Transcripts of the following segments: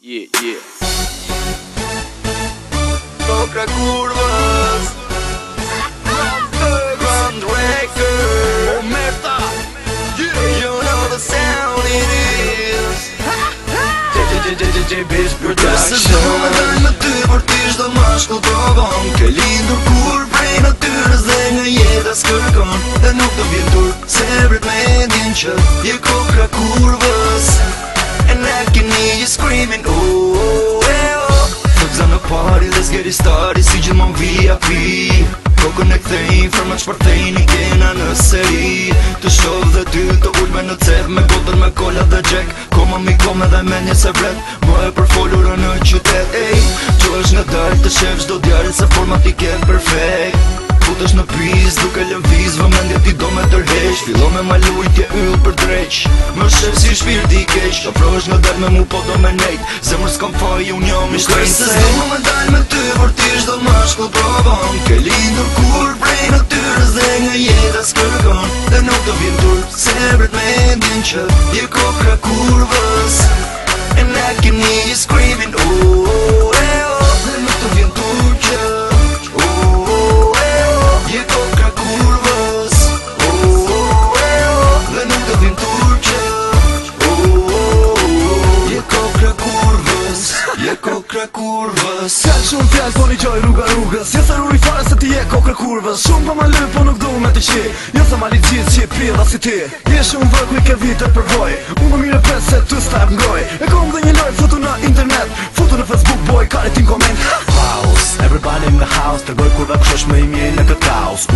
Yeah. Kokra kurvës Grand Record Omerta. You know the sound it is Bitch Nëse Production. do me dal me ty për ti çdo mashkull provon Ke lindur kur prej natyrës dhe nga jeta s'kërkon Dhe nuk do vjen turp se vret me endjen që je kokra kurvës And I can hear you screaming oh Thugs on the party, let's get it started Si gjithmon VIP Kokën e kthejnë, fërmën shpërthejnë I kena në seri Të shovë dhe ty të ullme në cep Me godër me kolla dhe gjek Koma mi kome dhe me një se vret Më e përfolurë në qytet Ej, që është në dalë të shef Shdo djarë se format i ken perfekt Futesh në pis, duke lëviz Vëmendje ti do me tërheq Filo me malujtje yll për dreq Më shef si shpirti i keq Afrosh nga dalë me mu po do me nejt Zemër s'kam faj, unë jam i shtrejnë Se s'do me dalë me ty për ti shdo mashkull provon Ke lindur kur prej natyrës dhe nga jeta s'kërkon Dhe nuk do vjen turp se vret me endjen që je kokra kurvës And I can hear you screaming oh Dhe nuk do vjen turp që je kokra kurvës Dhe nuk do vjen turp që je kokra kurvës Je kokra kurvës Fjallë shumë fjallë po një gjoj rrugës Jo se rruri fare se ti je kokra kurvës Shumë pa ma lë po nuk do me të qi Jo se ma li gjithë që je pilla si ti Je shumë vërë ku i ke vitër përvoj Unë më mire pes se tu s'ta ngoj E kom dhe një loj foto në internet Foto në Facebook boy kare tin komment House, everybody in the house Tërgoj kurva këshosh më i mirë në këtë kaos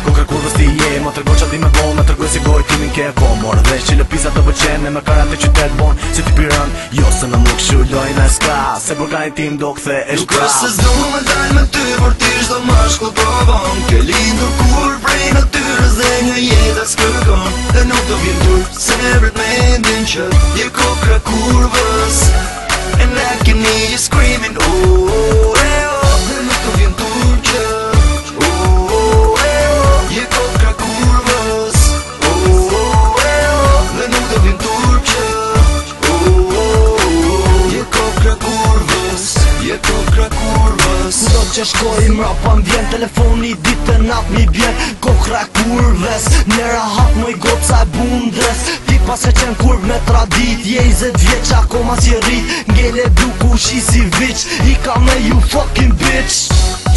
Kokra kurvës ti je Më tërgoj qa di me bon Më tërgoj si goj timin ke bon Morë dhe që lëpisa të bëqen E me karat e qytet bon Si ti piran Jo se në më këshu lojnë e s'ka Se burgani tim do këthe e Nuk është se s'do me dal me ty për ti shdo mashkull provon Ke lindur kur prej natyrës dhe nga jeta s'kërkon Dhe nuk do vjen turp se vret me endjen që je kokra kurvës And I can hear you screaming oh Dhe nuk do vjen turp që je kokra kurvës Dhe nuk do vjen turp që je kokra kurvës Je kokra kurvës Kudo që shkoj mrapa m'vjen Telefoni ditë natë mi bjen Kokra kurves Nera hap më i goca e bundres Ti pas e qenë kurv me tradit Je 20 vjeq akoma si rrit Ngele duku shi si viq I ka me you fucking bitch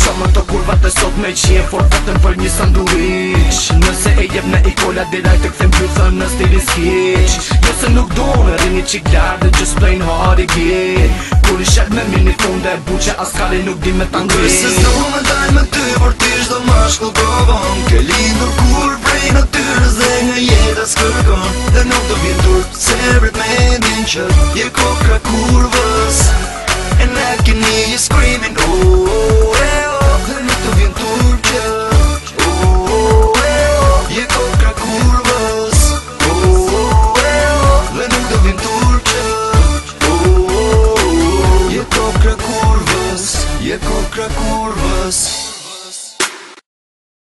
Qa më të kurvat e sot me qje For vetëm për një sanduish Nëse e jep në i kolla diraj të këthem bluthën në stilin s'kiq Nëse nuk do me rini qik lartë Dhe just plain hard i get Kur i shet me mini funde buqe askali nuk di me t'angri Se s'do me dal me ty për ti shdo mashkull provon Ke lindur kur prej natyrës dhe nga jeta s'kërkon Dhe nuk do vjen turp se vret me endjen që je kokra kurvës